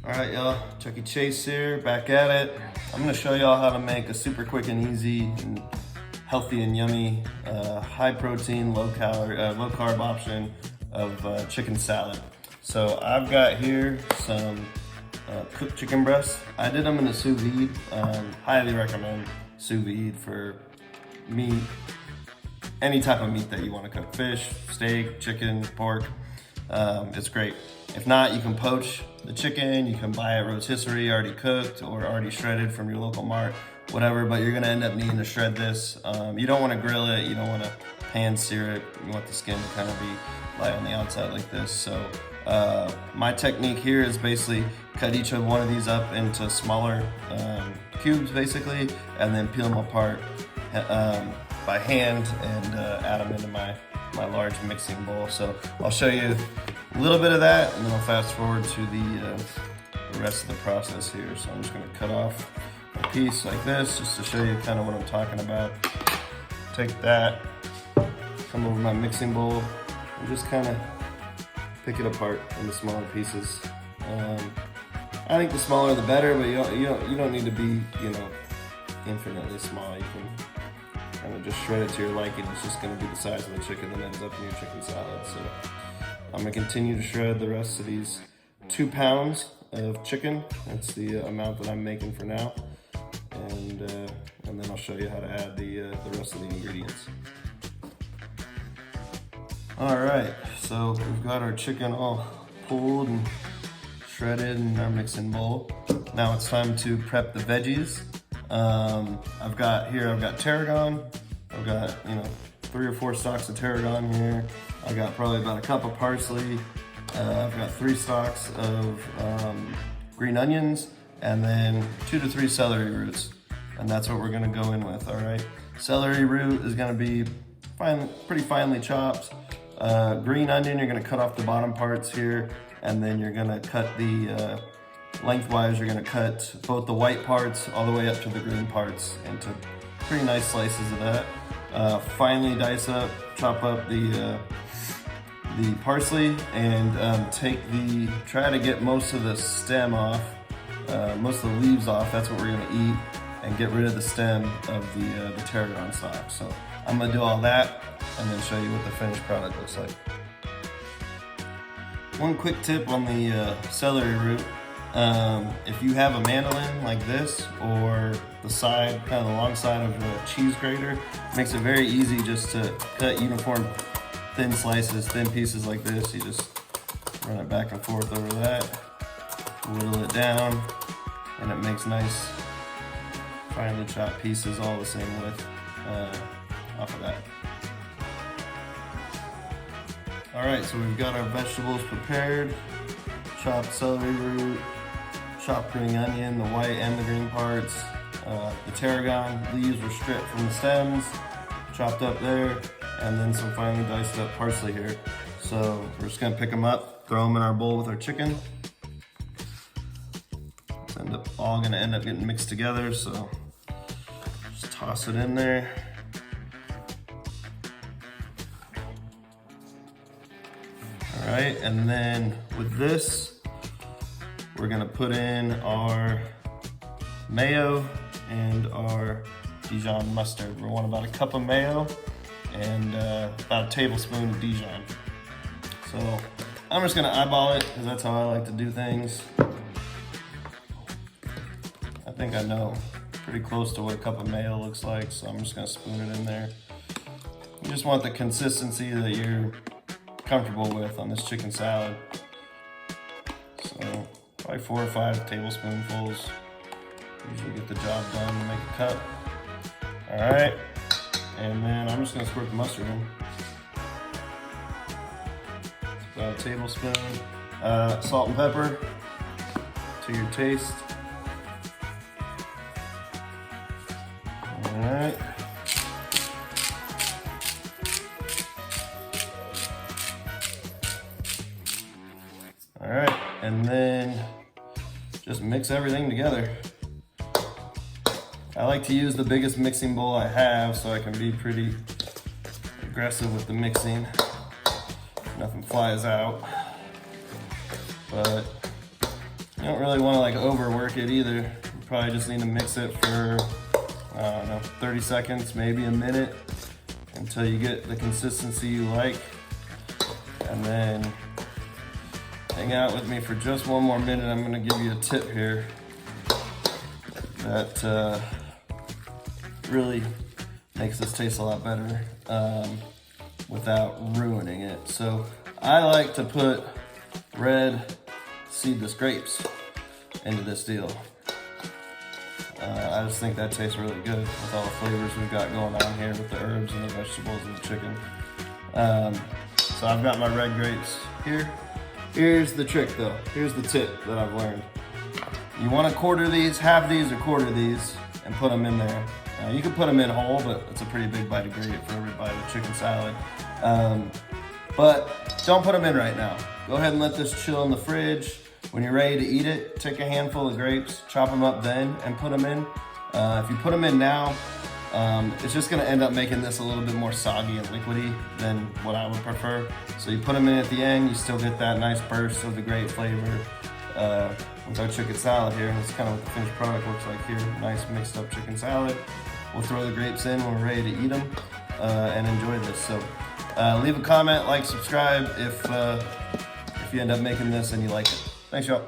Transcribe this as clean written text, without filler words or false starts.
All right, y'all, Chucky Chase here, back at it. I'm gonna show y'all how to make a super quick and easy and healthy and yummy, high protein, low calorie, low carb option of chicken salad. So I've got here some cooked chicken breasts. I did them in a sous vide. Highly recommend sous vide for meat, any type of meat that you want to cook. Fish, steak, chicken, pork. It's great. If not, you can poach the chicken. You can buy it rotisserie already cooked or already shredded from your local mart, whatever, but you're gonna end up needing to shred this. You don't wanna grill it, you don't wanna pan sear it. You want the skin to kind of be light on the outside like this. So my technique here is basically cut each of one of these up into smaller cubes basically, and then peel them apart by hand and add them into my large mixing bowl. So I'll show you a little bit of that, and then I'll fast forward to the rest of the process here. So I'm just gonna cut off a piece like this, just to show you kind of what I'm talking about. Take that, come over my mixing bowl, and just kind of pick it apart into smaller pieces. I think the smaller the better, but you don't need to be, infinitely small. You can kind of just shred it to your liking. It's just going to be the size of the chicken that ends up in your chicken salad. So I'm going to continue to shred the rest of these 2 pounds of chicken. That's the amount that I'm making for now. And then I'll show you how to add the rest of the ingredients. All right, so we've got our chicken all pulled and shredded in our mixing bowl. Now it's time to prep the veggies. I've got tarragon. I've got 3 or 4 stalks of tarragon here. I got probably about a cup of parsley. I've got 3 stalks of green onions, and then 2 to 3 celery roots. And that's what we're gonna go in with, all right? Celery root is gonna be pretty finely chopped. Green onion, you're gonna cut off the bottom parts here, and then you're gonna cut the, lengthwise, you're gonna cut both the white parts all the way up to the green parts into pretty nice slices of that. Finely chop up the parsley, and try to get most of the stem off, most of the leaves off. That's what we're gonna eat, and get rid of the stem of the tarragon stalk. So I'm gonna do all that and then show you what the finished product looks like. One quick tip on the celery root. If you have a mandolin like this, or the side, kind of the long side of a cheese grater, it makes it very easy just to cut uniform thin slices, thin pieces like this. You just run it back and forth over that, whittle it down, and it makes nice finely chopped pieces all the same width off of that. All right, so we've got our vegetables prepared. Chopped celery root, chopped green onion, the white and the green parts. The tarragon leaves were stripped from the stems, chopped up there, and then some finely diced up parsley here. So we're just gonna pick them up, throw them in our bowl with our chicken. It's all gonna end up getting mixed together, so just toss it in there. All right, and then with this, we're gonna put in our mayo and our Dijon mustard. We want about a cup of mayo and about a tablespoon of Dijon. So I'm just gonna eyeball it, because that's how I like to do things. I think I know pretty close to what a cup of mayo looks like, so I'm just gonna spoon it in there. You just want the consistency that you're comfortable with on this chicken salad. So probably 4 or 5 tablespoonfuls usually get the job done to make a cup. All right, and then I'm just gonna squirt the mustard in. About a tablespoon. Salt and pepper to your taste. All right. All right, and then just mix everything together. I like to use the biggest mixing bowl I have, so I can be pretty aggressive with the mixing. Nothing flies out. But You don't really want to like overwork it either. You probably just need to mix it for, I don't know, 30 seconds, maybe a minute, until you get the consistency you like. And then hang out with me for just one more minute. I'm gonna give you a tip here that really makes this taste a lot better without ruining it. So I like to put red seedless grapes into this deal. I just think that tastes really good with all the flavors we've got going on here with the herbs and the vegetables and the chicken. So I've got my red grapes here. Here's the trick though. Here's the tip that I've learned. You want to quarter these, halve these or quarter these, and put them in there. You can put them in whole, but it's a pretty big bite of grape for every bite of chicken salad. But don't put them in right now. Go ahead and let this chill in the fridge. When you're ready to eat it, take a handful of grapes, chop them up then, and put them in. If you put them in now, it's just gonna end up making this a little bit more soggy and liquidy than what I would prefer. So you put them in at the end, you still get that nice burst of the grape flavor with our chicken salad here. That's kind of what the finished product looks like here. Nice mixed up chicken salad. We'll throw the grapes in when we're ready to eat them and enjoy this. So leave a comment, like, subscribe if you end up making this and you like it. Thanks, y'all.